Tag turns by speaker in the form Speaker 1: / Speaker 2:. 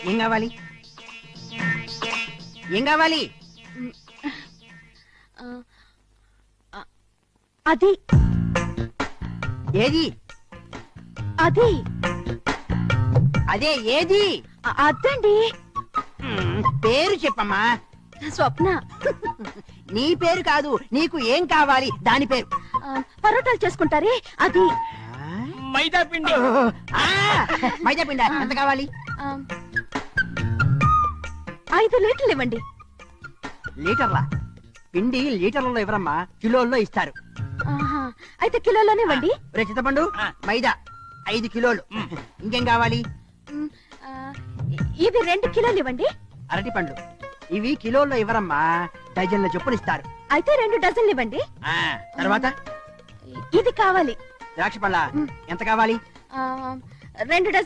Speaker 1: ఏం కావాలి? ఏం కావాలి?
Speaker 2: అది
Speaker 1: ఏది?
Speaker 2: అది
Speaker 1: అదే ఏది?
Speaker 2: అదండి.
Speaker 1: పేరు చెప్పమ్మా.
Speaker 2: స్వప్న.
Speaker 1: నీ పేరు కాదు, నీకు ఏం కావాలి దాని పేరు.
Speaker 2: పరోటాలు చేసుకుంటారే అది.
Speaker 3: మైదా పిండి.
Speaker 1: మైదా పిండి ఎంత కావాలి?
Speaker 2: 5 లీటర్లు ఇవ్వండి.
Speaker 1: లీటర్లా? పిండి లీటర్లలో ఇవ్వరమ్మా, కిలోల్లో ఇస్తారు.
Speaker 2: అయితే కిలోలోనే ఇవ్వండి.
Speaker 1: రే చింతపండు, మైదా 5 కిలోలు. ఇంకేం కావాలి?
Speaker 2: ఇది 2 కిలోలు ఇవ్వండి.
Speaker 1: అరటి పండ్లు ఇవి కిలోల్లో ఇవ్వరమ్మా, డజన్ల చొప్పున ఇస్తారు.
Speaker 2: అయితే 2 డజన్లు ఇవ్వండి.
Speaker 1: తర్వాత
Speaker 2: ఇది కావాలి.
Speaker 1: ద్రాక్ష పళ్ళ ఎంత కావాలి?
Speaker 2: 2 డజన్లు